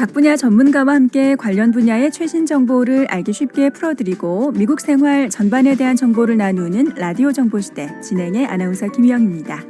각 분야 전문가와 함께 관련 분야의 최신 정보를 알기 쉽게 풀어드리고 미국 생활 전반에 대한 정보를 나누는 라디오 정보시대 진행의 아나운서 김희영입니다.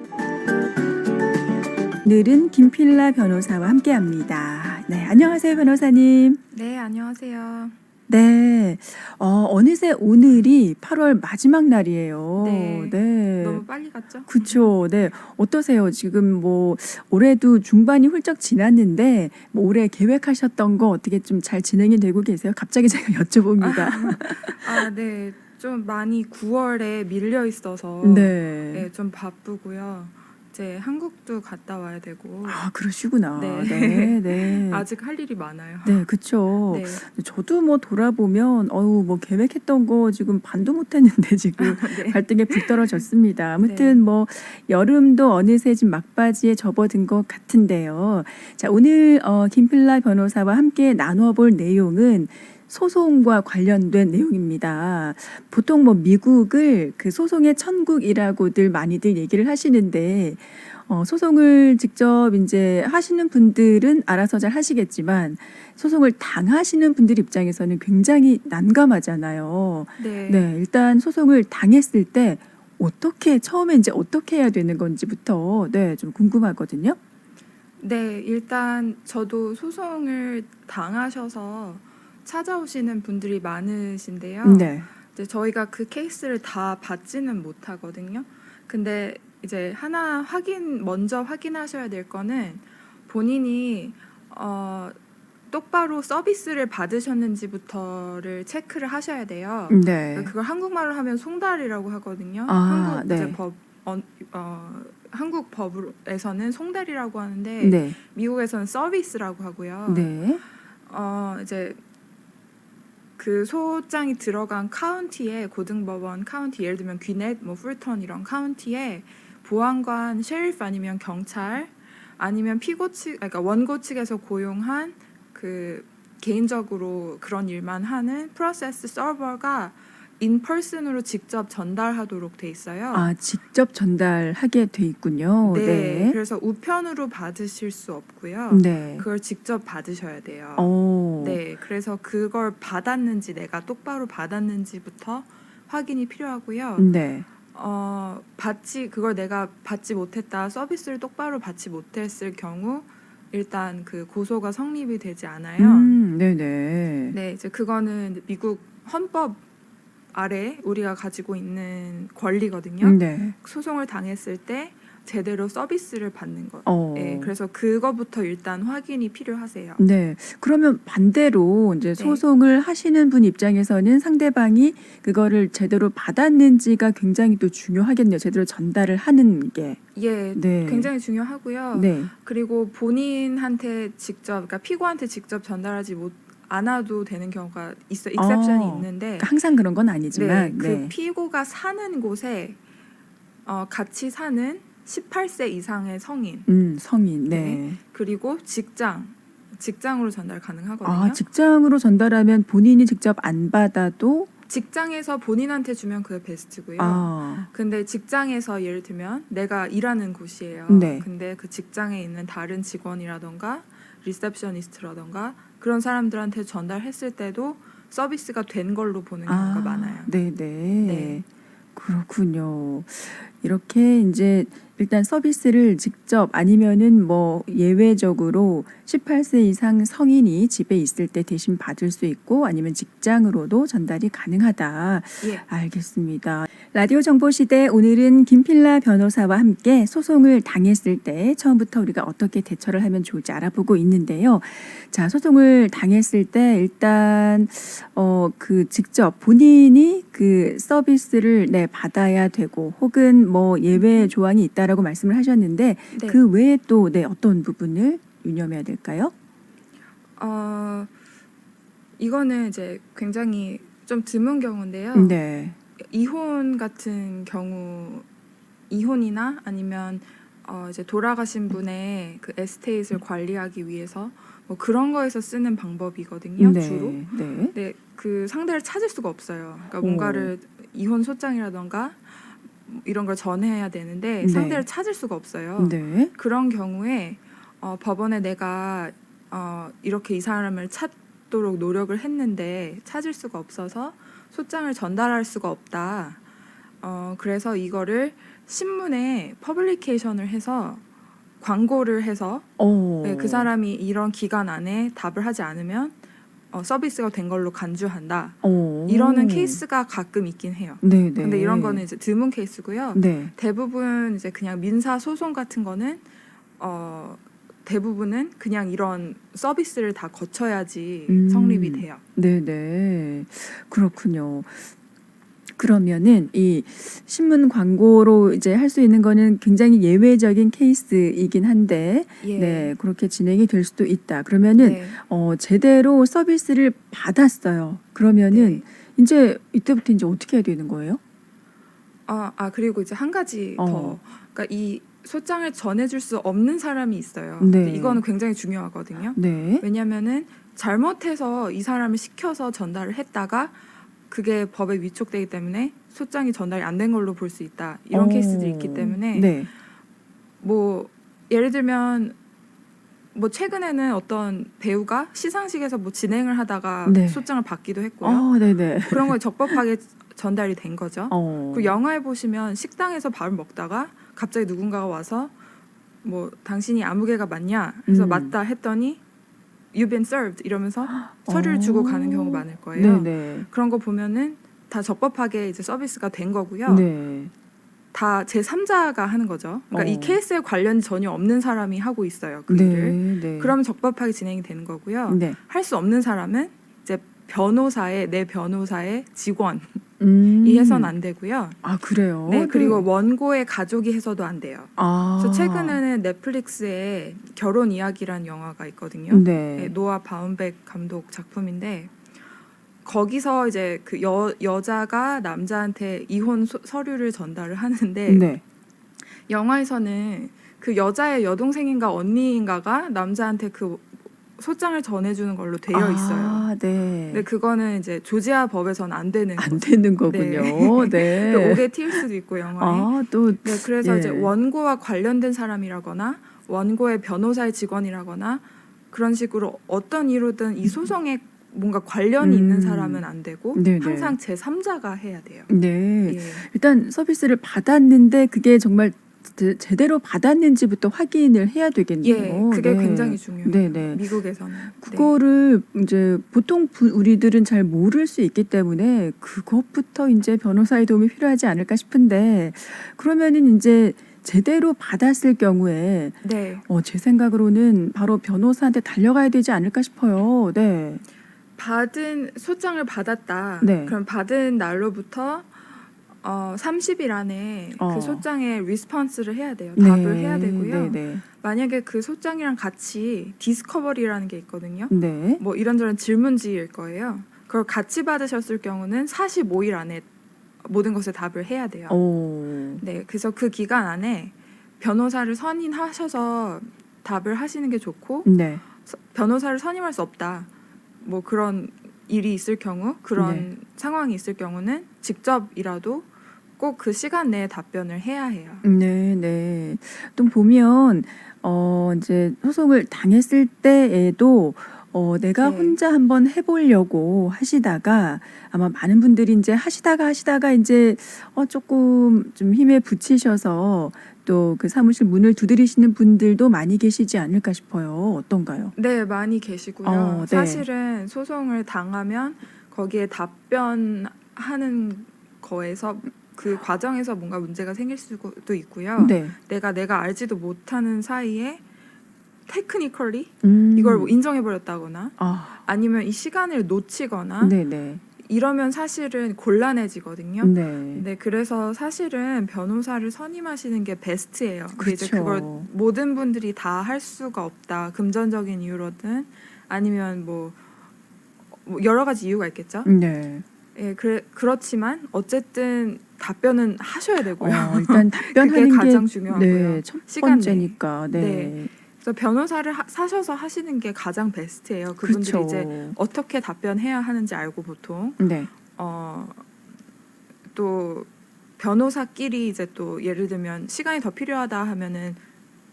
오늘은 김필라 변호사와 함께합니다. 네, 안녕하세요 변호사님. 네, 안녕하세요. 네, 어느새 오늘이 8월 마지막 날이에요. 네. 너무 빨리 갔죠? 그렇죠. 네, 어떠세요? 지금 뭐 올해도 중반이 훌쩍 지났는데 뭐 올해 계획하셨던 거 어떻게 좀 잘 진행이 되고 계세요? 갑자기 제가 여쭤봅니다. 네. 좀 많이 9월에 밀려 있어서 네. 좀 바쁘고요. 이제 한국도 갔다 와야 되고 아, 그러시구나. 네. 네. 아직 할 일이 많아요. 네, 그렇죠. 네. 저도 뭐 돌아보면 뭐 계획했던 거 지금 반도 못 했는데 지금 네. 발등에 불 떨어졌습니다. 아무튼 뭐 여름도 어느새 지금 막바지에 접어든 것 같은데요. 자, 오늘 김필라 변호사와 함께 나눠 볼 내용은 소송과 관련된 내용입니다. 보통 뭐 미국을 그 소송의 천국이라고들 많이들 얘기를 하시는데 소송을 직접 이제 하시는 분들은 알아서 잘 하시겠지만 소송을 당하시는 분들 입장에서는 굉장히 난감하잖아요. 네, 일단 소송을 당했을 때 처음에 이제 어떻게 해야 되는 건지부터 좀 궁금하거든요. 네, 일단 저도 소송을 당하셔서 찾아오시는 분들이 많으신데요. 네. 이제 저희가 그 케이스를 다 받지는 못하거든요. 근데 이제 먼저 확인하셔야 될 거는 본인이 똑바로 서비스를 받으셨는지부터를 체크를 하셔야 돼요. 네. 그걸 한국말로 하면 송달이라고 하거든요. 네. 한국 법에서는 송달이라고 하는데 네. 미국에서는 서비스라고 하고요. 네. 이제 그 소장이 들어간 카운티에 고등법원 카운티, 예를 들면 귀넷, 뭐 풀턴 이런 카운티에 보안관, 셰리프 아니면 경찰 아니면 그러니까 원고 측에서 고용한 그 개인적으로 그런 일만 하는 프로세스 서버가 인펄슨으로 직접 전달하도록 돼 있어요. 아, 직접 전달하게 돼 있군요. 네. 그래서 우편으로 받으실 수 없고요. 네. 그걸 직접 받으셔야 돼요. 네. 그래서 그걸 받았는지 내가 똑바로 받았는지부터 확인이 필요하고요. 네. 그걸 내가 받지 못했다, 서비스를 똑바로 받지 못했을 경우 일단 그 고소가 성립이 되지 않아요. 네네. 네, 이제 그거는 미국 헌법 아래 우리가 가지고 있는 권리거든요. 네. 소송을 당했을 때 제대로 서비스를 받는 것. 네, 그래서 그거부터 일단 확인이 필요하세요. 네. 그러면 반대로 이제 소송을 하시는 분 입장에서는 상대방이 그거를 제대로 받았는지가 굉장히 또 중요하겠네요. 제대로 전달을 하는 게. 예, 네. 굉장히 중요하고요. 네. 그리고 본인한테 직접, 그러니까 피고한테 직접 전달하지 않아도 되는 경우가 익셉션이 있는데 그러니까 항상 그런 건 아니지만 그 피고가 사는 곳에 같이 사는 18세 이상의 성인, 성인, 네. 그리고 직장으로 전달 가능하거든요. 아, 직장으로 전달하면 본인이 직접 안 받아도 직장에서 본인한테 주면 그게 베스트고요. 근데 직장에서 예를 들면 내가 일하는 곳이에요. 네. 근데 그 직장에 있는 다른 직원이라던가 리셉셔니스트라던가 그런 사람들한테 전달했을 때도 서비스가 된 걸로 보는 경우가 많아요. 네네. 네. 그렇군요. 이렇게 이제 일단 서비스를 직접 아니면은 뭐 예외적으로 18세 이상 성인이 집에 있을 때 대신 받을 수 있고 아니면 직장으로도 전달이 가능하다. 예. 알겠습니다. 라디오 정보시대 오늘은 김필라 변호사와 함께 소송을 당했을 때 처음부터 우리가 어떻게 대처를 하면 좋을지 알아보고 있는데요. 자, 소송을 당했을 때 일단 그 직접 본인이 그 서비스를 받아야 되고 혹은 뭐 예외 조항이 있다라고 말씀을 하셨는데 그 외에 또 어떤 부분을 유념해야 될까요? 이거는 이제 굉장히 좀 드문 경우인데요. 네. 이혼 같은 경우, 이혼이나 아니면 이제 돌아가신 분의 그 에스테이트를 관리하기 위해서 뭐 그런 거에서 쓰는 방법이거든요. 주로. 네, 그 상대를 찾을 수가 없어요. 그러니까 뭔가를 이혼 소장이라던가 이런 걸 전해야 되는데 상대를 찾을 수가 없어요. 그런 경우에 법원에 내가 이렇게 이 사람을 찾도록 노력을 했는데 찾을 수가 없어서 소장을 전달할 수가 없다. 그래서 이거를 신문에 퍼블리케이션을 해서 광고를 해서 네, 그 사람이 이런 기간 안에 답을 하지 않으면 서비스가 된 걸로 간주한다. 이러는 케이스가 가끔 있긴 해요. 네네. 근데 이런 거는 이제 드문 케이스고요. 네. 대부분 이제 그냥 민사 소송 같은 거는 대부분은 그냥 이런 서비스를 다 거쳐야지 성립이 돼요. 네네. 그렇군요. 그러면은 이 신문 광고로 이제 할 수 있는 거는 굉장히 예외적인 케이스이긴 한데, 예. 네, 그렇게 진행이 될 수도 있다. 그러면은 네. 제대로 서비스를 받았어요. 그러면은 네. 이제 이때부터 이제 어떻게 해야 되는 거예요? 그리고 이제 한 가지 어. 더. 그러니까 이 소장을 전해줄 수 없는 사람이 있어요. 네. 근데 이거는 굉장히 중요하거든요. 네. 왜냐면은 잘못해서 이 사람을 시켜서 전달을 했다가 그게 법에 위촉되기 때문에 소장이 전달이 안 된 걸로 볼 수 있다. 이런 케이스들이 있기 때문에 네. 뭐 예를 들면 뭐 최근에는 어떤 배우가 시상식에서 뭐 진행을 하다가 네. 소장을 받기도 했고요. 네네. 그런 거 적법하게 전달이 된 거죠. 그 그 영화에 보시면 식당에서 밥을 먹다가 갑자기 누군가가 와서 뭐 당신이 아무개가 맞냐? 그래서 맞다 했더니 You've been served 이러면서 서류를 주고 가는 경우 많을 거예요. 네네. 그런 거 보면은 다 적법하게 이제 서비스가 된 거고요. 네. 다 제3자가 하는 거죠. 그러니까 이 케이스에 관련이 전혀 없는 사람이 하고 있어요. 그 일을. 네. 그러면 적법하게 진행이 되는 거고요. 네. 할 수 없는 사람은 이제 내 변호사의 직원이 해서는 안 되고요. 그래요? 네, 그리고 원고의 가족이 해서도 안 돼요. 그래서 네. 최근에는 넷플릭스에 결혼 이야기란 영화가 있거든요. 네, 네. 노아 바움백 감독 작품인데 거기서 이제 그 여자가 남자한테 이혼 서류를 전달을 하는데 네. 영화에서는 그 여자의 여동생인가 언니인가가 남자한테 그 소장을 전해주는 걸로 되어 있어요. 네. 근데 그거는 이제 조지아 법에서는 안 되는 안 거죠. 되는 거군요. 네. 옥에 튈 수도 있고 영화에. 또 네, 그래서 예. 이제 원고와 관련된 사람이라거나 원고의 변호사의 직원이라거나 그런 식으로 어떤 이유로든 이 소송에 뭔가 관련이 있는 사람은 안 되고 네네. 항상 제3자가 해야 돼요. 네. 예. 일단 서비스를 받았는데 그게 정말 제대로 받았는지부터 확인을 해야 되겠네요. 예, 그게 네. 굉장히 중요해요. 네네. 미국에서는. 그거를 이제 보통 우리들은 잘 모를 수 있기 때문에 그것부터 이제 변호사의 도움이 필요하지 않을까 싶은데, 그러면은 이제 제대로 받았을 경우에 네. 제 생각으로는 바로 변호사한테 달려가야 되지 않을까 싶어요. 네. 받은 소장을 받았다. 네. 그럼 받은 날로부터 30일 안에 그 소장에 리스폰스를 해야 돼요. 답을 해야 되고요. 네. 만약에 그 소장이랑 같이 디스커버리라는 게 있거든요. 네. 뭐 이런저런 질문지일 거예요. 그걸 같이 받으셨을 경우는 45일 안에 모든 것에 답을 해야 돼요. 네, 그래서 그 기간 안에 변호사를 선임하셔서 답을 하시는 게 좋고, 네. 변호사를 선임할 수 없다. 뭐 그런 일이 있을 경우, 그런 상황이 있을 경우는 직접이라도 꼭 그 시간 내에 답변을 해야 해요. 네. 또 보면 이제 소송을 당했을 때에도 내가 네. 혼자 한번 해보려고 하시다가 아마 많은 분들이 이제 하시다가 이제 조금 좀 힘에 부치셔서 또 그 사무실 문을 두드리시는 분들도 많이 계시지 않을까 싶어요. 어떤가요? 네, 많이 계시고요. 네. 사실은 소송을 당하면 거기에 답변하는 거에서 그 과정에서 뭔가 문제가 생길 수도 있고요. 네. 내가 알지도 못하는 사이에 테크니컬리 음. 이걸 뭐 인정해버렸다거나 아, 아니면 이 시간을 놓치거나 네네. 이러면 사실은 곤란해지거든요. 네. 네, 그래서 사실은 변호사를 선임하시는 게 베스트예요. 근데 이제 그렇죠. 그걸 모든 분들이 다 할 수가 없다. 금전적인 이유로든 아니면 뭐 여러 가지 이유가 있겠죠. 네. 예, 그렇지만 어쨌든 답변은 하셔야 되고요. 일단 답변하는 그게 가장 게 중요하고요. 첫 시간 번째니까. 네. 네. 그래서 변호사를 사셔서 하시는 게 가장 베스트예요. 그분들이 그렇죠. 이제 어떻게 답변해야 하는지 알고 보통 네. 또 변호사끼리 이제 또 예를 들면 시간이 더 필요하다 하면은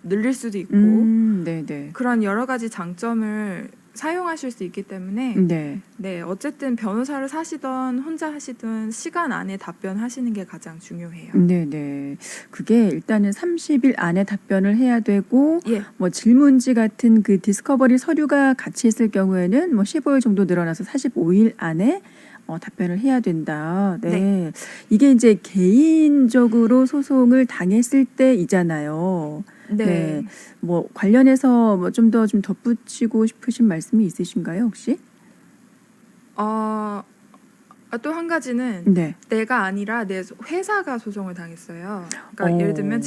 늘릴 수도 있고 네네. 그런 여러 가지 장점을 사용하실 수 있기 때문에 네. 네, 어쨌든 변호사를 사시던 혼자 하시든 시간 안에 답변하시는 게 가장 중요해요. 네네. 그게 일단은 30일 안에 답변을 해야 되고 예, 뭐 질문지 같은 그 디스커버리 서류가 같이 있을 경우에는 뭐 15일 정도 늘어나서 45일 안에 답변을 해야 된다. 네. 이게 이제 개인적으로 소송을 당했을 때이잖아요. 네. 뭐 관련해서 뭐 좀 더 좀 덧붙이고 싶으신 말씀이 있으신가요, 혹시? 또 한 가지는 네. 내가 아니라 내 회사가 소송을 당했어요. 그러니까 예를 들면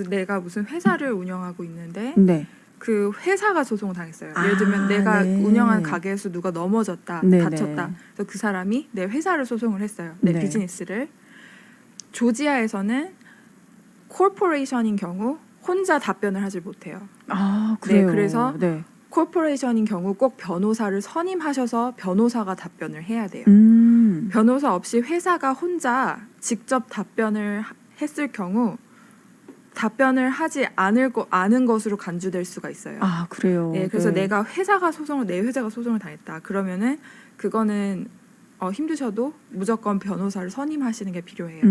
내가 무슨 회사를 운영하고 있는데 네. 그 회사가 소송을 당했어요. 예를 들면 내가 네. 운영한 가게에서 누가 넘어졌다, 네네. 다쳤다. 그래서 그 사람이 내 회사를 소송을 했어요. 내 네. 비즈니스를. 조지아에서는 코퍼레이션인 경우 혼자 답변을 하지 못해요. 그래요. 네, 그래서 네. 코퍼레이션인 경우 꼭 변호사를 선임하셔서 변호사가 답변을 해야 돼요. 변호사 없이 회사가 혼자 직접 답변을 했을 경우 답변을 하지 않은 것으로 간주될 수가 있어요. 그래요. 네, 그래서 네. 내 회사가 소송을 당했다. 그러면은 그거는 힘드셔도 무조건 변호사를 선임하시는 게 필요해요.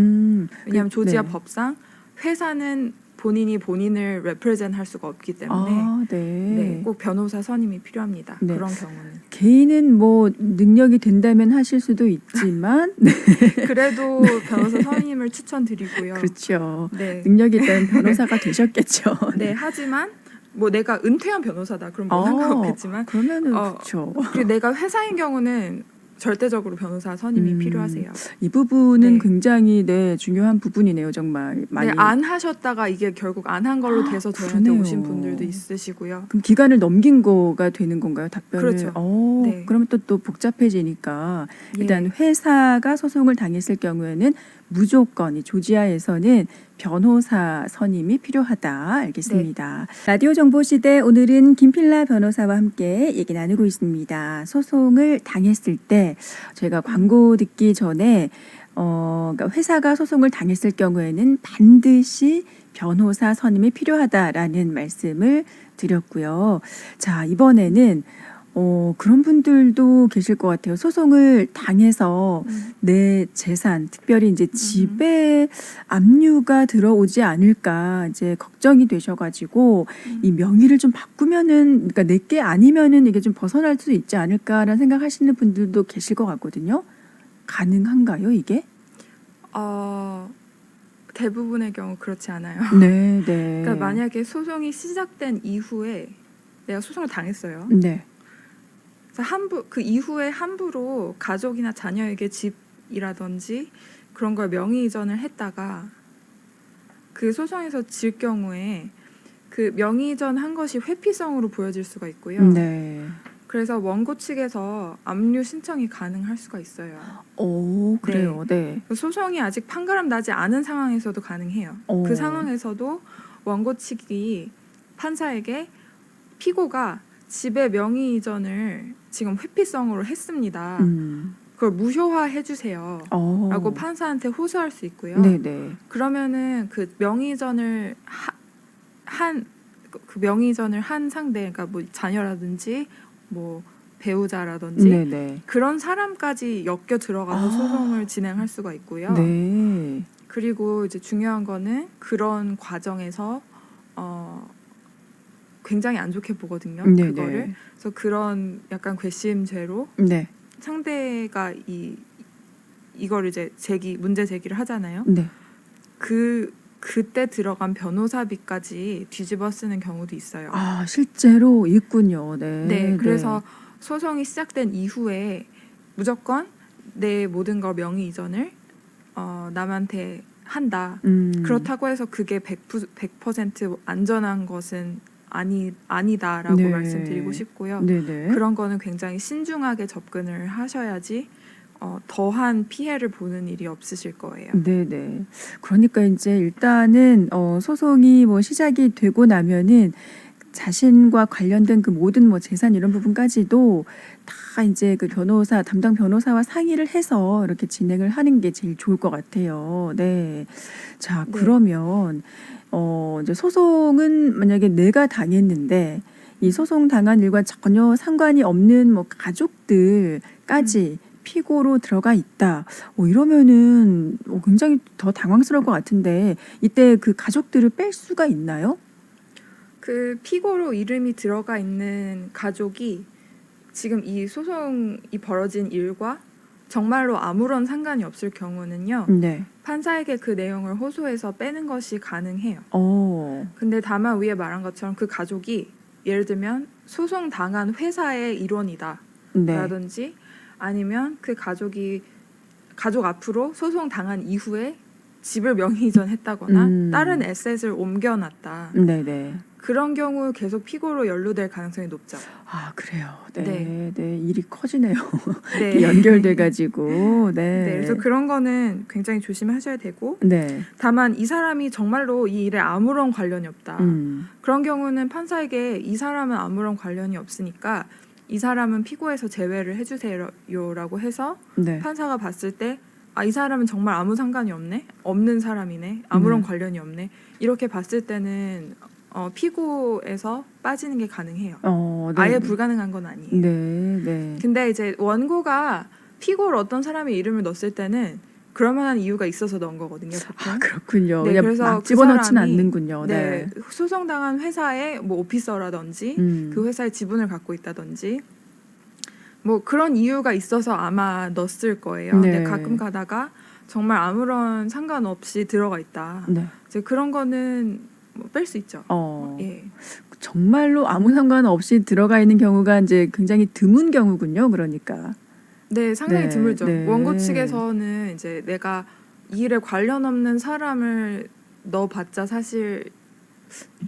왜냐하면 조지아 네. 법상 회사는 본인을 레프레젠트 할 수가 없기 때문에 네, 꼭 변호사 선임이 필요합니다. 네. 그런 경우는. 개인은 뭐 능력이 된다면 하실 수도 있지만 그래도 변호사 선임을 추천드리고요. 그렇죠. 네. 능력이 있다면 변호사가 되셨겠죠. 네, 하지만 뭐 내가 은퇴한 변호사다 그럼 뭐 상관없겠지만 그러면은 그렇죠. 그리고 내가 회사인 경우는 절대적으로 변호사 선임이 필요하세요. 이 부분은 네. 굉장히 중요한 부분이네요, 정말 많이. 네, 안 하셨다가 이게 결국 안 한 걸로 돼서 저희한테 그러네요. 오신 분들도 있으시고요. 그럼 기간을 넘긴 거가 되는 건가요, 답변을? 그렇죠. 네. 그러면 또 복잡해지니까 일단 예. 회사가 소송을 당했을 경우에는 무조건 이 조지아에서는 변호사 선임이 필요하다. 알겠습니다. 라디오 정보 시대 오늘은 김필라 변호사와 함께 얘기 나누고 있습니다. 소송을 당했을 때 저희가 광고 듣기 전에 그러니까 회사가 소송을 당했을 경우에는 반드시 변호사 선임이 필요하다라는 말씀을 드렸고요. 자, 이번에는 그런 분들도 계실 것 같아요. 소송을 당해서 내 재산, 특별히 이제 집에 압류가 들어오지 않을까 이제 걱정이 되셔가지고 이 명의를 좀 바꾸면은, 그러니까 내게 아니면은 이게 좀 벗어날 수 있지 않을까라는 생각하시는 분들도 계실 것 같거든요. 가능한가요, 이게? 대부분의 경우 그렇지 않아요. 네. 그러니까 만약에 소송이 시작된 이후에 내가 소송을 당했어요. 네. 그래서 그 이후에 함부로 가족이나 자녀에게 집이라든지 그런 걸 명의 이전을 했다가 그 소송에서 질 경우에 그 명의 이전한 것이 회피성으로 보여질 수가 있고요. 네. 그래서 원고 측에서 압류 신청이 가능할 수가 있어요. 그래요. 네. 소송이 아직 판가름 나지 않은 상황에서도 가능해요. 그 상황에서도 원고 측이 판사에게 피고가 집의 명의 이전을 지금 회피성으로 했습니다. 그걸 무효화해 주세요. 라고 판사한테 호소할 수 있고요. 네네. 그러면은 그 명의 이전을 한 상대, 그러니까 뭐 자녀라든지 뭐 배우자라든지 네네. 그런 사람까지 엮여 들어가서 소송을 진행할 수가 있고요. 네. 그리고 이제 중요한 거는 그런 과정에서 굉장히 안 좋게 보거든요. 네네. 그거를. 그래서 그런 약간 괘씸죄로 네. 상대가 이걸 이제 문제 제기를 하잖아요. 네. 그때 들어간 변호사비까지 뒤집어 쓰는 경우도 있어요. 실제로 있군요. 네. 네, 그래서 소송이 시작된 이후에 무조건 내 모든 걸 명의 이전을 남한테 한다. 그렇다고 해서 그게 100% 안전한 것은 아니다라고 네. 말씀드리고 싶고요. 네네. 그런 거는 굉장히 신중하게 접근을 하셔야지 더한 피해를 보는 일이 없으실 거예요. 네네. 그러니까 이제 일단은 소송이 뭐 시작이 되고 나면은 자신과 관련된 그 모든 뭐 재산 이런 부분까지도 다 이제 그 변호사 담당 변호사와 상의를 해서 이렇게 진행을 하는 게 제일 좋을 것 같아요. 네. 자, 네. 그러면 이제 소송은 만약에 내가 당했는데 이 소송 당한 일과 전혀 상관이 없는 뭐 가족들까지 피고로 들어가 있다. 이러면은 굉장히 더 당황스러울 것 같은데 이때 그 가족들을 뺄 수가 있나요? 그 피고로 이름이 들어가 있는 가족이 지금 이 소송이 벌어진 일과 정말로 아무런 상관이 없을 경우는요. 네. 판사에게 그 내용을 호소해서 빼는 것이 가능해요. 어. 근데 다만 위에 말한 것처럼 그 가족이 예를 들면 소송 당한 회사의 일원이다 네. 라든지 아니면 그 가족 앞으로 소송 당한 이후에 집을 명의 이전했다거나 다른 에셋을 옮겨놨다. 네네. 그런 경우 계속 피고로 연루될 가능성이 높죠. 아, 그래요. 네. 네. 네. 일이 커지네요. 네. 연결돼 가지고. 네. 네, 그래서 그런 거는 굉장히 조심하셔야 되고 네. 다만 이 사람이 정말로 이 일에 아무런 관련이 없다. 음. 그런 경우는 판사에게 이 사람은 아무런 관련이 없으니까 이 사람은 피고에서 제외를 해주세요라고 해서 네. 판사가 봤을 때 이 사람은 정말 아무 상관이 없네, 없는 사람이네, 아무런 네. 관련이 없네 이렇게 봤을 때는 피고에서 빠지는 게 가능해요. 네. 아예 불가능한 건 아니에요. 네. 네. 근데 이제 원고가 피고를 어떤 사람의 이름을 넣었을 때는 그럴 만한 이유가 있어서 넣은 거거든요. 보통. 아, 그렇군요. 네, 그냥 그래서 막 그 집어넣지는 사람이 않는군요. 네, 네. 소송당한 회사의 뭐 오피서라든지 그 회사의 지분을 갖고 있다든지 뭐 그런 이유가 있어서 아마 넣었을 거예요. 네. 근데 가끔 가다가 정말 아무런 상관없이 들어가 있다. 네. 이제 그런 거는 뺄 수 있죠. 예. 정말로 아무 상관없이 들어가 있는 경우가 이제 굉장히 드문 경우군요. 그러니까. 네, 상당히 네, 드물죠. 네. 원고 측에서는 이제 내가 이 일에 관련 없는 사람을 넣어봤자 사실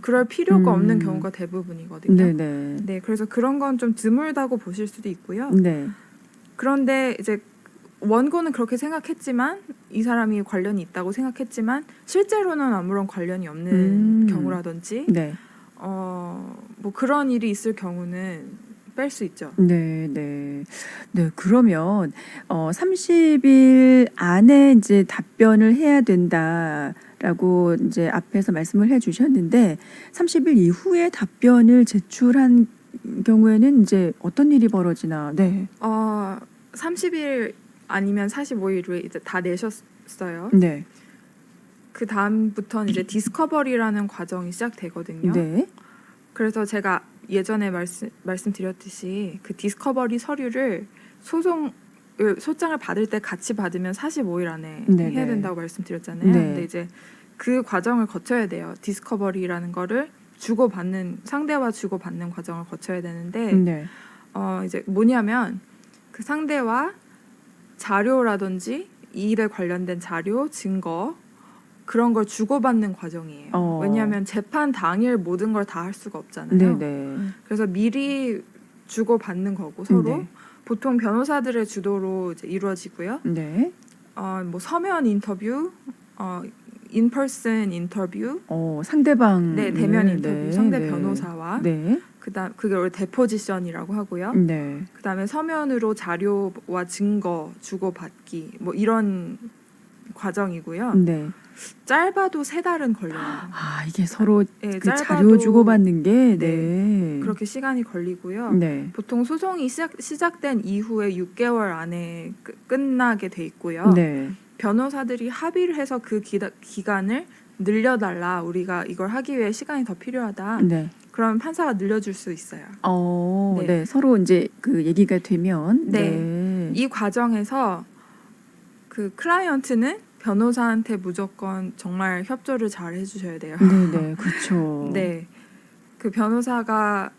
그럴 필요가 없는 경우가 대부분이거든요. 네네. 네, 그래서 그런 건 좀 드물다고 보실 수도 있고요. 네. 그런데 이제 원고는 그렇게 생각했지만 이 사람이 관련이 있다고 생각했지만 실제로는 아무런 관련이 없는 경우라든지 네. 뭐 그런 일이 있을 경우는 뺄 수 있죠. 네, 네. 네, 그러면 30일 안에 이제 답변을 해야 된다라고 이제 앞에서 말씀을 해 주셨는데 30일 이후에 답변을 제출한 경우에는 이제 어떤 일이 벌어지나? 네. 30일 아니면 45일 후에 이제 다 내셨어요. 네. 그 다음부터는 이제 디스커버리라는 과정이 시작되거든요. 네. 그래서 제가 예전에 말씀드렸듯이 그 디스커버리 서류를 소장을 받을 때 같이 받으면 45일 안에 네네. 해야 된다고 말씀드렸잖아요. 네. 근데 이제 그 과정을 거쳐야 돼요. 디스커버리라는 거를 상대와 주고받는 과정을 거쳐야 되는데 네. 이제 뭐냐면 그 상대와 자료라든지 이 일에 관련된 자료, 증거 그런 걸 주고받는 과정이에요. 왜냐하면 재판 당일 모든 걸 다 할 수가 없잖아요. 네네. 그래서 미리 주고받는 거고 서로 네. 보통 변호사들의 주도로 이제 이루어지고요. 네. 뭐 서면 인터뷰, 인퍼슨 인터뷰, 상대방. 네 대면 인터뷰, 네. 상대 네. 변호사와 네. 그다음 그게 원래 데포지션이라고 하고요. 네. 그다음에 서면으로 자료와 증거 주고받기 뭐 이런 과정이고요. 네. 짧아도 3달은 걸려요. 이게 서로 네, 그 자료 주고받는 게 네. 그렇게 시간이 걸리고요. 네. 보통 소송이 시작된 이후에 6개월 안에 끝나게 돼 있고요. 네. 변호사들이 합의를 해서 그 기간을 늘려달라. 우리가 이걸 하기 위해 시간이 더 필요하다. 네. 그럼 판사가 늘려줄 수 있어요. 네. 네. 서로 이제 그 얘기가 되면 네. 이 과정에서 그 클라이언트는 변호사한테 무조건 정말 협조를 잘 해주셔야 돼요. 네, 그렇죠. 네, 그 변호사가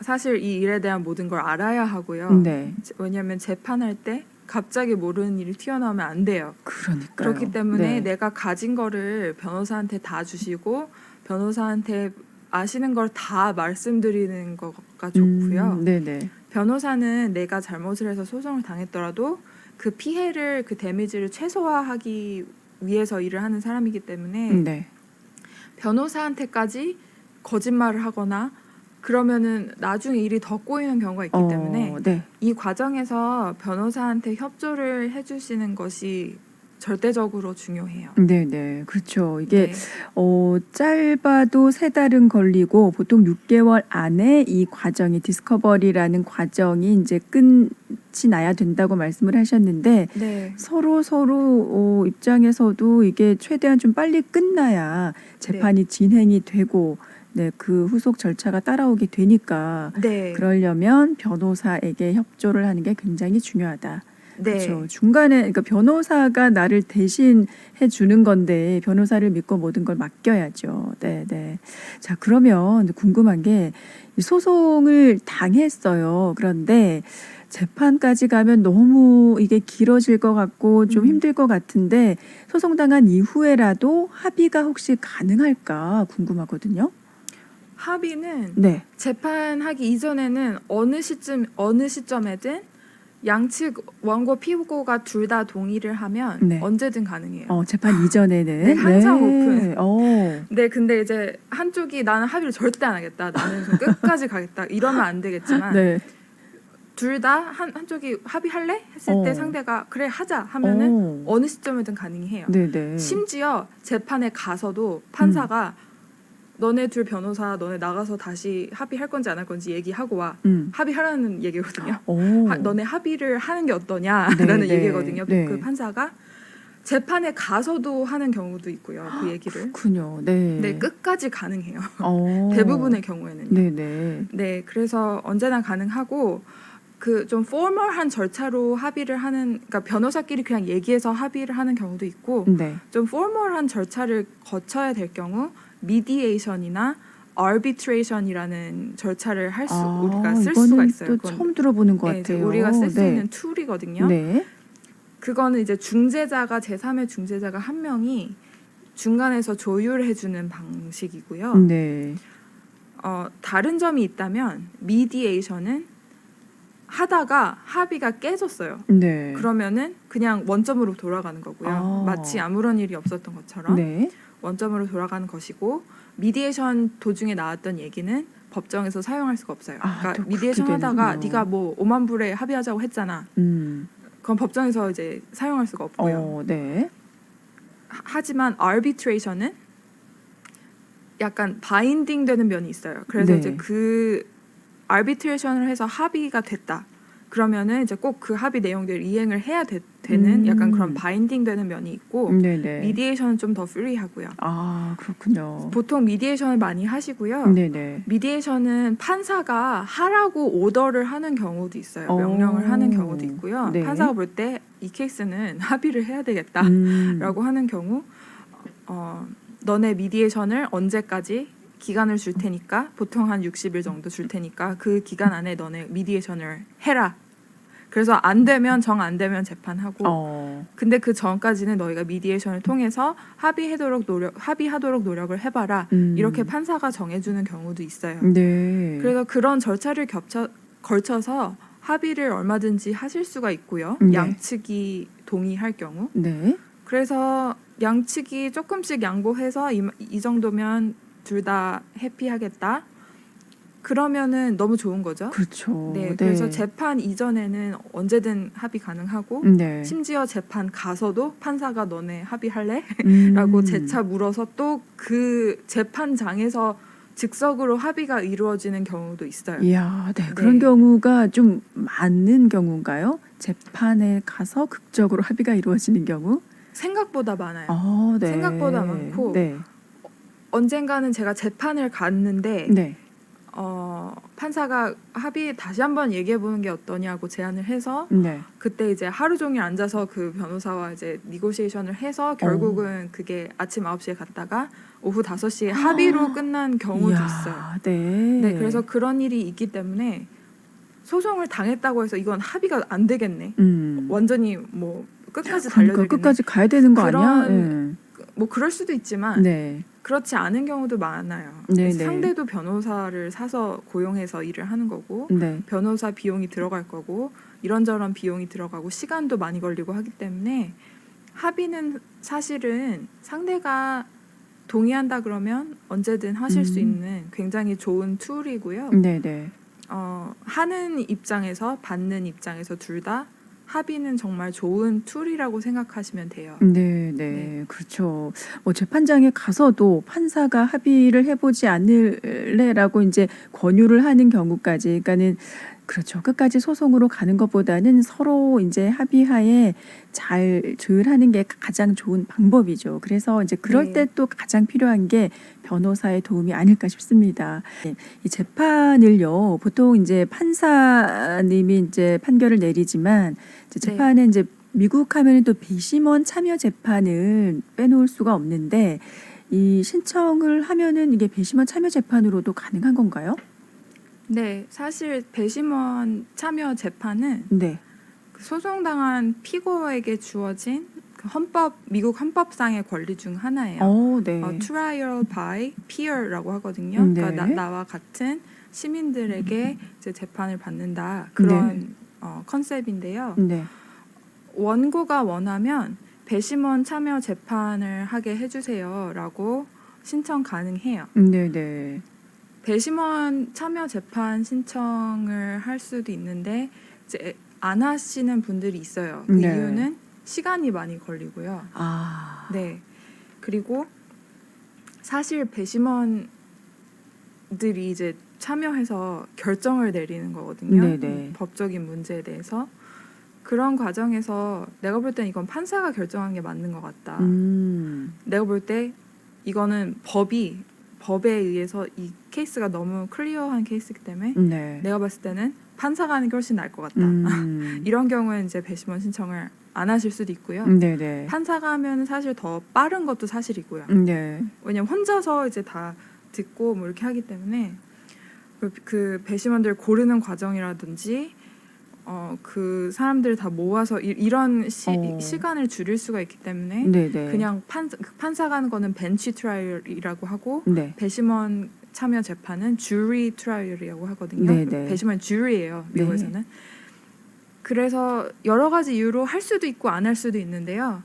사실 이 일에 대한 모든 걸 알아야 하고요. 네. 왜냐하면 재판할 때 갑자기 모르는 일이 튀어나오면 안 돼요. 그러니까요. 그렇기 때문에 네. 내가 가진 거를 변호사한테 다 주시고 변호사한테 아시는 걸 다 말씀드리는 거가 좋고요. 네네. 변호사는 내가 잘못을 해서 소송을 당했더라도 그 피해를 그 데미지를 최소화하기 위해서 일을 하는 사람이기 때문에 네. 변호사한테까지 거짓말을 하거나 그러면은 나중에 일이 더 꼬이는 경우가 있기 때문에 네. 이 과정에서 변호사한테 협조를 해주시는 것이 절대적으로 중요해요. 네네. 그렇죠. 이게 네. 짧아도 3달은 걸리고 보통 6개월 안에 이 과정이 디스커버리라는 과정이 이제 끝이 나야 된다고 말씀을 하셨는데 네. 서로 입장에서도 이게 최대한 좀 빨리 끝나야 재판이 진행이 되고 네, 그 후속 절차가 따라오게 되니까 네. 그러려면 변호사에게 협조를 하는 게 굉장히 중요하다. 네. 그렇죠. 중간에 그러니까 변호사가 나를 대신해 주는 건데 변호사를 믿고 모든 걸 맡겨야죠. 네, 네. 자, 그러면 궁금한 게 이 소송을 당했어요. 그런데 재판까지 가면 너무 이게 길어질 것 같고 좀 힘들 것 같은데 소송 당한 이후에라도 합의가 혹시 가능할까 궁금하거든요. 합의는 네. 재판하기 이전에는 어느 시점에든 양측 원고 피고가 둘 다 동의를 하면 네. 언제든 가능해요. 재판 이전에는 네, 항상 오픈. 어. 네, 근데 이제 한쪽이 나는 합의를 절대 안 하겠다. 나는 좀 끝까지 가겠다. 이러면 안 되겠지만 네. 둘 다 한쪽이 합의할래? 했을 때 상대가 그래 하자 하면은 어느 시점에든 가능해요. 네네. 심지어 재판에 가서도 판사가 너네 둘 변호사 너네 나가서 다시 합의할 건지 안 할 건지 얘기하고 와. 합의하라는 얘기거든요. 너네 합의를 하는 게 어떠냐라는 네, 얘기거든요. 네. 그 판사가 재판에 가서도 하는 경우도 있고요. 그 얘기를. 그렇군요. 네. 네, 끝까지 가능해요. 어. 대부분의 경우에는요. 네네. 네, 그래서 언제나 가능하고 그 좀 포멀한 절차로 합의를 하는, 그러니까 변호사끼리 그냥 얘기해서 합의를 하는 경우도 있고 네. 좀 포멀한 절차를 거쳐야 될 경우 미디에이션이나 arbitration이라는 절차를 우리가 쓸 수가 이거는 있어요. 또 그건 처음 들어보는 것 네, 이제 같아요. 우리가 쓸 수 네. 있는 툴이거든요. 네. 그거는 이제 중재자가 제3의 중재자가 한 명이 중간에서 조율해주는 방식이고요. 네. 다른 점이 있다면 미디에이션은 하다가 합의가 깨졌어요. 네. 그러면은 그냥 원점으로 돌아가는 거고요. 마치 아무런 일이 없었던 것처럼 네. 원점으로 돌아가는 것이고 미디에이션 도중에 나왔던 얘기는 법정에서 사용할 수가 없어요. 또 그러니까 그렇게 미디에이션 하다가 되는군요. 네가 뭐 5만 불에 합의하자고 했잖아. 그건 법정에서 이제 사용할 수가 없고요. 네. 하지만 arbitration은 약간 바인딩 되는 면이 있어요. 그래서 네. 이제 그 arbitration을 해서 합의가 됐다. 그러면은 이제 꼭 그 합의 내용들을 이행을 해야 되는 약간 그런 바인딩 되는 면이 있고 네네. 미디에이션은 좀 더 프리하고요. 그렇군요. 보통 미디에이션을 많이 하시고요. 네네. 미디에이션은 판사가 하라고 오더를 하는 경우도 있어요. 명령을 하는 경우도 있고요. 네. 판사가 볼 때 이 케이스는 합의를 해야 되겠다라고 하는 경우 너네 미디에이션을 언제까지 기간을 줄 테니까 보통 한 60일 정도 줄 테니까 그 기간 안에 너네 미디에이션을 해라. 그래서 안 되면 안 되면 재판하고 근데 그 전까지는 너희가 미디에이션을 통해서 합의하도록 노력을 해봐라. 이렇게 판사가 정해주는 경우도 있어요. 네. 그래서 그런 절차를 걸쳐서 합의를 얼마든지 하실 수가 있고요. 네. 양측이 동의할 경우. 네. 그래서 양측이 조금씩 양보해서 이 정도면 둘 다 해피하겠다. 그러면은 너무 좋은 거죠. 그렇죠. 네, 그래서 재판 이전에는 언제든 합의 가능하고 네. 심지어 재판 가서도 판사가 너네 합의할래? 라고 재차 물어서 또 그 재판장에서 즉석으로 합의가 이루어지는 경우도 있어요. 이야, 네. 그런 경우가 좀 많은 경우인가요? 재판에 가서 극적으로 합의가 이루어지는 경우? 생각보다 많아요. 네. 생각보다 많고 네. 언젠가는 제가 재판을 갔는데 네. 판사가 합의 다시 한번 얘기해 보는 게 어떠냐고 제안을 해서 네. 그때 이제 하루 종일 앉아서 그 변호사와 이제 니고시에이션을 해서 결국은 그게 아침 9시에 갔다가 오후 5시에 합의로 끝난 경우도 있어요. 네. 네, 그래서 그런 일이 있기 때문에 소송을 당했다고 해서 이건 합의가 안 되겠네. 완전히 뭐 끝까지 달려들겠네. 끝까지 가야 되는 거 아니야? 뭐 그럴 수도 있지만 네. 그렇지 않은 경우도 많아요. 네, 네. 상대도 변호사를 사서 고용해서 일을 하는 거고 네. 변호사 비용이 들어갈 거고 이런저런 비용이 들어가고 시간도 많이 걸리고 하기 때문에 합의는 사실은 상대가 동의한다 그러면 언제든 하실 수 있는 굉장히 좋은 툴이고요. 네네. 하는 입장에서 받는 입장에서 둘 다 합의는 정말 좋은 툴이라고 생각하시면 돼요. 네네. 네. 그렇죠. 뭐 재판장에 가서도 판사가 합의를 해보지 않을래라고 이제 권유를 하는 경우까지, 그러니까는 그렇죠. 끝까지 소송으로 가는 것보다는 서로 이제 합의하에 잘 조율하는 게 가장 좋은 방법이죠. 그래서 이제 그럴 네. 때 또 가장 필요한 게 변호사의 도움이 아닐까 싶습니다. 이 재판을요, 보통 이제 판사님이 이제 판결을 내리지만 이제 네. 재판에 이제 미국 하면은 또 배심원 참여 재판을 빼놓을 수가 없는데 이 신청을 하면은 이게 배심원 참여 재판으로도 가능한 건가요? 네, 사실 배심원 참여 재판은 네. 그 소송당한 피고에게 주어진 그 미국 헌법상의 권리 중 하나예요. 네. trial by peer라고 하거든요. 네. 그러니까 나와 같은 시민들에게 이제 재판을 받는다 그런 컨셉인데요. 네. 원고가 원하면 배심원 참여 재판을 하게 해주세요라고 신청 가능해요. 네네. 배심원 참여 재판 신청을 할 수도 있는데 이제 안 하시는 분들이 있어요. 그 네. 이유는 시간이 많이 걸리고요. 아. 네. 그리고 사실 배심원들이 이제 참여해서 결정을 내리는 거거든요. 네네. 법적인 문제에 대해서. 그런 과정에서 내가 볼 땐 이건 판사가 결정한 게 맞는 것 같다. 내가 볼 때 이거는 법에 의해서 이 케이스가 너무 클리어한 케이스이기 때문에 네. 내가 봤을 때는 판사가 하는 게 훨씬 나을 것 같다. 이런 경우에는 이제 배심원 신청을 안 하실 수도 있고요. 네네. 판사가 하면 사실 더 빠른 것도 사실이고요. 네. 왜냐면 혼자서 이제 다 듣고 뭐 이렇게 하기 때문에 그 배심원들 고르는 과정이라든지 그 사람들 다 모아서 이런 시간을 줄일 수가 있기 때문에 네네. 그냥 판사가 하는 거는 벤치 트라이얼이라고 하고 네. 배심원 참여 재판은 주리 트라이얼이라고 하거든요. 네네. 배심원 주리예요, 네. 미국에서는. 그래서 여러 가지 이유로 할 수도 있고 안 할 수도 있는데요.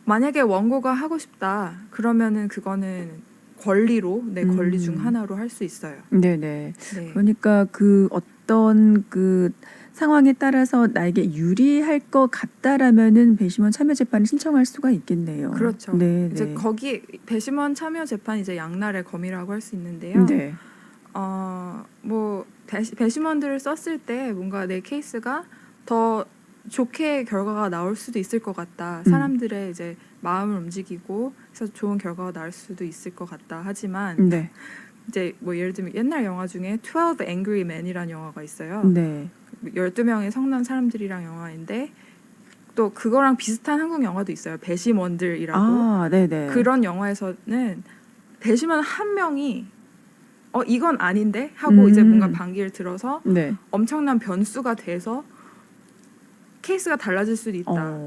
만약에 원고가 하고 싶다 그러면은 그거는 권리로 내 권리 중 하나로 할 수 있어요. 네네. 네. 그러니까 그 어떤 그 상황에 따라서 나에게 유리할 것 같다라면은 배심원 참여 재판을 신청할 수가 있겠네요. 그렇죠. 네, 이제 네. 거기 배심원 참여 재판 이제 양날의 검이라고 할 수 있는데요. 네. 뭐 배심원들을 썼을 때 뭔가 내 케이스가 더 좋게 결과가 나올 수도 있을 것 같다. 사람들의 이제 마음을 움직이고 해서 좋은 결과가 나올 수도 있을 것 같다. 하지만 네. 이제 뭐 예를 들면 옛날 영화 중에 12 Angry Men이라는 영화가 있어요. 네. 12명의 성난 사람들이랑 영화인데 또 그거랑 비슷한 한국 영화도 있어요. 배심원들이라고. 아, 네네. 그런 영화에서는 배심원 한 명이 이건 아닌데 하고 이제 뭔가 반기를 들어서 네. 엄청난 변수가 돼서 케이스가 달라질 수도 있다.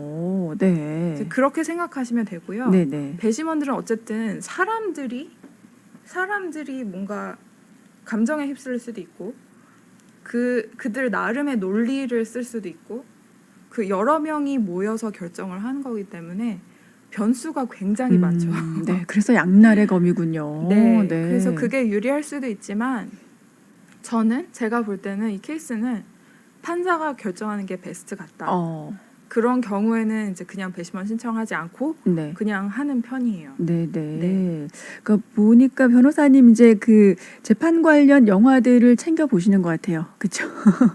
네. 이제 그렇게 생각하시면 되고요. 네네. 배심원들은 어쨌든 사람들이 뭔가 감정에 휩쓸릴 수도 있고 그들 나름의 논리를 쓸 수도 있고 그 여러 명이 모여서 결정을 하는 거기 때문에 변수가 굉장히 많죠. 네. 그래서 양날의 검이군요. 네, 그래서 그게 유리할 수도 있지만 제가 볼 때는 이 케이스는 판사가 결정하는 게 베스트 같다. 그런 경우에는 이제 그냥 배심원 신청하지 않고 네. 그냥 하는 편이에요. 네네. 네. 그러니까 보니까 변호사님 이제 그 재판 관련 영화들을 챙겨 보시는 것 같아요. 그렇죠?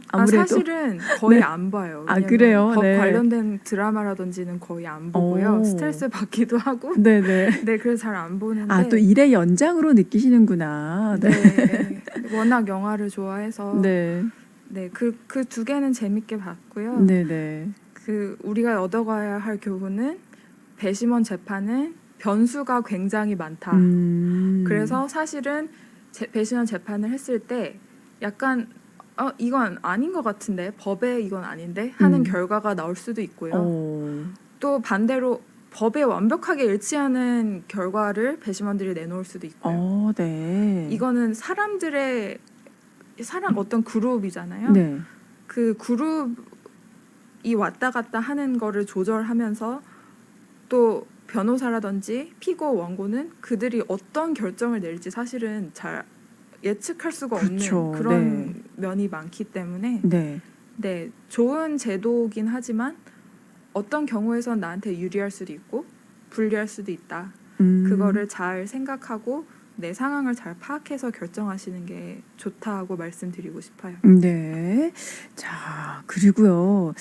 아무래도. 사실은 거의 네. 안 봐요. 아, 왜냐면 그래요? 법 네. 관련된 드라마라든지는 거의 안 보고요. 오. 스트레스 받기도 하고. 네네. 네, 그래서 잘 안 보는데. 또 일의 연장으로 느끼시는구나. 네. 워낙 영화를 좋아해서. 네. 네, 그 두 개는 재밌게 봤고요. 네네. 우리가 얻어가야 할 교훈은 배심원 재판은 변수가 굉장히 많다. 그래서 사실은 배심원 재판을 했을 때 약간 이건 아닌 것 같은데 법에 이건 아닌데 하는 결과가 나올 수도 있고요. 또 반대로 법에 완벽하게 일치하는 결과를 배심원들이 내놓을 수도 있고요. 네. 이거는 어떤 그룹이잖아요. 네. 그 그룹이 왔다 갔다 하는 거를 조절하면서 또 변호사라든지 피고 원고는 그들이 어떤 결정을 내릴지 사실은 잘 예측할 수가 그렇죠. 없는 그런 네. 면이 많기 때문에 네. 네, 좋은 제도긴 하지만 어떤 경우에선 나한테 유리할 수도 있고 불리할 수도 있다. 그거를 잘 생각하고 내 상황을 잘 파악해서 결정하시는 게 좋다고 말씀드리고 싶어요. 네. 자, 그리고요.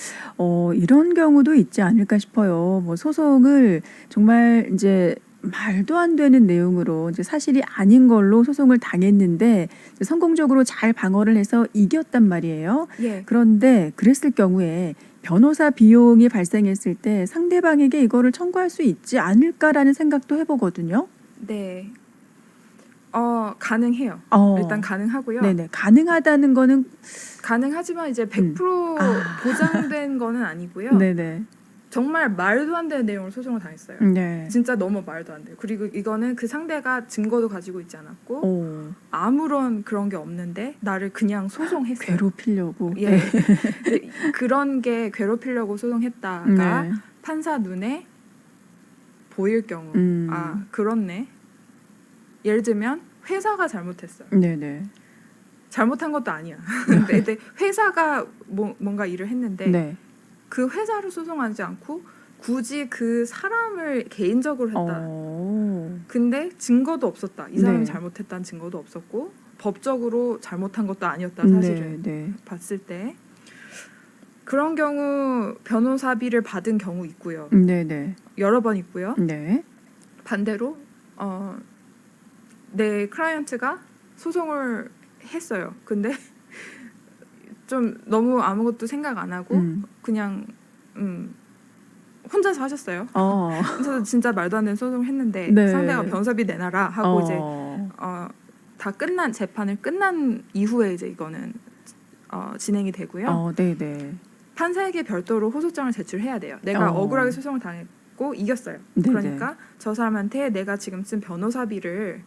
이런 경우도 있지 않을까 싶어요. 뭐 소송을 정말 이제 말도 안 되는 내용으로 이제 사실이 아닌 걸로 소송을 당했는데 이제 성공적으로 잘 방어를 해서 이겼단 말이에요. 예, 그런데 그랬을 경우에 변호사 비용이 발생했을 때 상대방에게 이거를 청구할 수 있지 않을까라는 생각도 해보거든요. 네, 가능해요. 일단 가능하고요. 네네. 가능하다는 거는 가능하지만 이제 100% 보장된 거는 아니고요. 네네. 정말 말도 안 되는 내용으로 소송을 당했어요. 네. 진짜 너무 말도 안 돼요. 그리고 이거는 그 상대가 증거도 가지고 있지 않았고 아무런 그런 게 없는데 나를 그냥 소송했어요. 괴롭히려고. 예. 네. 근데 그런 게 괴롭히려고 소송했다가 네. 판사 눈에 보일 경우 아 그렇네. 예를 들면 회사가 잘못했어요. 네네. 잘못한 것도 아니야. 근데 회사가 뭔가 일을 했는데 네. 그 회사를 소송하지 않고 굳이 그 사람을 개인적으로 했다. 근데 증거도 없었다. 이 사람이 네. 잘못했다는 증거도 없었고 법적으로 잘못한 것도 아니었다. 사실은 네. 봤을 때 그런 경우 변호사비를 받은 경우 있고요. 네네. 여러 번 있고요. 네. 반대로 내 클라이언트가 소송을 했어요. 근데 좀 너무 아무것도 생각 안 하고 그냥 혼자서 하셨어요. 그래서 진짜 말도 안 되는 소송을 했는데 네. 상대가 변호사비 내놔라 하고 이제 다 끝난 재판을 끝난 이후에 이제 이거는 진행이 되고요. 네네. 판사에게 별도로 호소장을 제출해야 돼요. 내가 억울하게 소송을 당했고 이겼어요. 네네. 그러니까 저 사람한테 내가 지금 쓴 변호사비를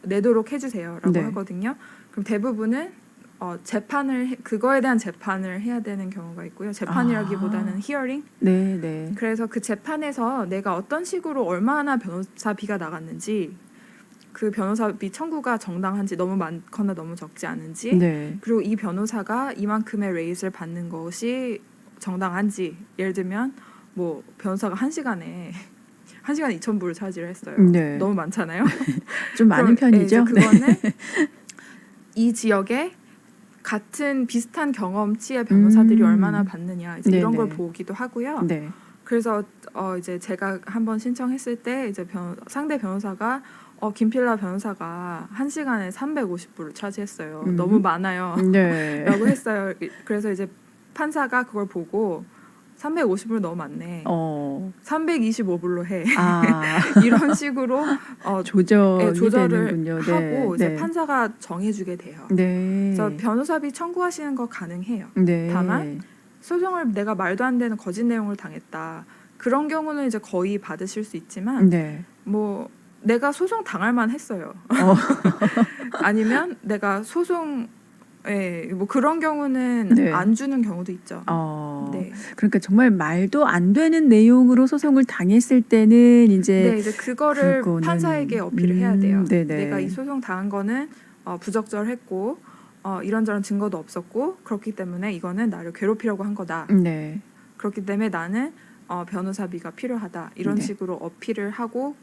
내도록 해주세요라고 네. 하거든요. 그럼 대부분은 그거에 대한 재판을 해야 되는 경우가 있고요. 재판이라기보다는 히어링. 네네. 그래서 그 재판에서 내가 어떤 식으로 얼마나 변호사비가 나갔는지, 그 변호사비 청구가 정당한지, 너무 많거나 너무 적지 않은지, 네. 그리고 이 변호사가 이만큼의 레이트를 받는 것이 정당한지. 예를 들면 뭐 변호사가 1시간에 2,000불을 차지를 했어요. 네. 너무 많잖아요. 좀 많은 편이죠. 이제 그거는 이 지역에 같은 비슷한 경험치의 변호사들이 얼마나 받느냐 이제 이런 걸 보기도 하고요. 네. 그래서 이제 제가 한번 신청했을 때 이제 상대 변호사가 김필라 변호사가 1시간에 350불을 차지했어요. 너무 많아요. 네. 라고 했어요. 그래서 이제 판사가 그걸 보고 350불 너무 많네. 325불로 해. 이런 식으로 조절을 되는군요. 하고 이제 네. 판사가 정해주게 돼요. 네. 그래서 변호사비 청구하시는 거 가능해요. 네. 다만 소송을 내가 말도 안 되는 거짓 내용을 당했다. 그런 경우는 이제 거의 받으실 수 있지만 네. 뭐 내가 소송 당할 만했어요. 아니면 내가 뭐 그런 경우는 네. 안 주는 경우도 있죠. 네. 그러니까 정말 말도 안 되는 내용으로 소송을 당했을 때는 이제 이제 그거를 판사에게 어필을 해야 돼요. 네네. 내가 이 소송 당한 거는 부적절했고 이런저런 증거도 없었고 그렇기 때문에 이거는 나를 괴롭히려고 한 거다. 네. 그렇기 때문에 나는 변호사비가 필요하다. 이런 네. 식으로 어필을 하고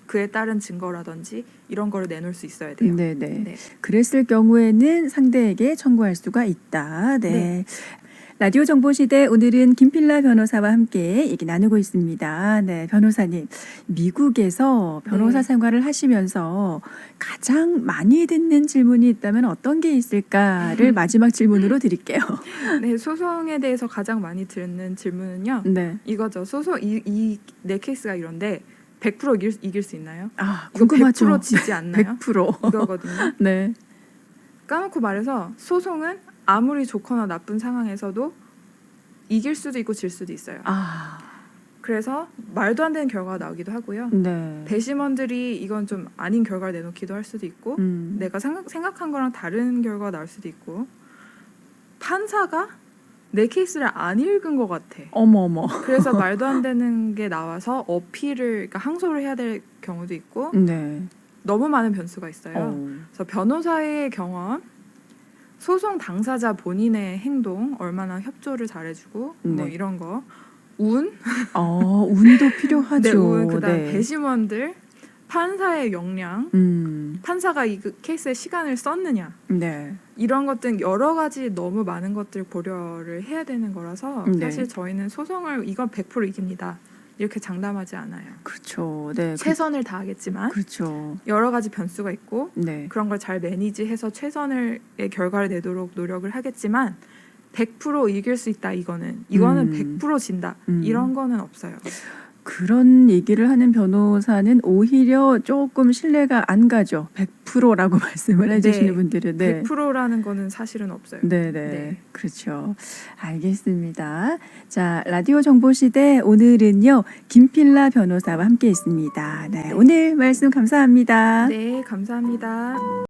그에 따른 증거라든지 이런 거를 내놓을 수 있어야 돼요. 네네. 네. 그랬을 경우에는 상대에게 청구할 수가 있다. 네. 네. 라디오 정보시대 오늘은 김필라 변호사와 함께 얘기 나누고 있습니다. 네, 변호사님. 미국에서 변호사 네. 생활을 하시면서 가장 많이 듣는 질문이 있다면 어떤 게 있을까를 마지막 질문으로 드릴게요. 네, 소송에 대해서 가장 많이 듣는 질문은요. 네. 이거죠. 소송 내 케이스가 이런데 100% 이길 수 있나요? 이거 궁금하죠. 100% 지지 않나요? 100%. 이거거든요. 네. 까놓고 말해서 소송은 아무리 좋거나 나쁜 상황에서도 이길 수도 있고 질 수도 있어요. 그래서 말도 안 되는 결과가 나오기도 하고요. 네. 배심원들이 이건 좀 아닌 결과를 내놓기도 할 수도 있고 내가 생각한 거랑 다른 결과가 나올 수도 있고 판사가 내 케이스를 안 읽은 것 같아. 어머. 그래서 말도 안 되는 게 나와서 어필을, 그러니까 항소를 해야 될 경우도 있고 네. 너무 많은 변수가 있어요. 그래서 변호사의 경험, 소송 당사자 본인의 행동, 얼마나 협조를 잘해주고 뭐 네. 이런 거, 운, 운도 필요하죠. 네, 운, 그다음 네. 배심원들, 판사의 역량, 판사가 이 케이스에 시간을 썼느냐, 네. 이런 것들 여러 가지 너무 많은 것들 고려를 해야 되는 거라서 네. 사실 저희는 소송을 이건 100% 이깁니다 이렇게 장담하지 않아요. 그렇죠. 네. 최선을 다하겠지만 그렇죠. 여러 가지 변수가 있고 네. 그런 걸 잘 매니지해서 최선의 결과를 내도록 노력을 하겠지만 100% 이길 수 있다, 이거는 100% 진다, 이런 거는 없어요. 그런 얘기를 하는 변호사는 오히려 조금 신뢰가 안 가죠. 100%라고 말씀을 해주시는 네. 분들은. 네. 100%라는 거는 사실은 없어요. 네네. 네. 그렇죠. 알겠습니다. 자, 라디오 정보시대 오늘은요, 김필라 변호사와 함께 있습니다. 네. 오늘 말씀 감사합니다. 네, 감사합니다.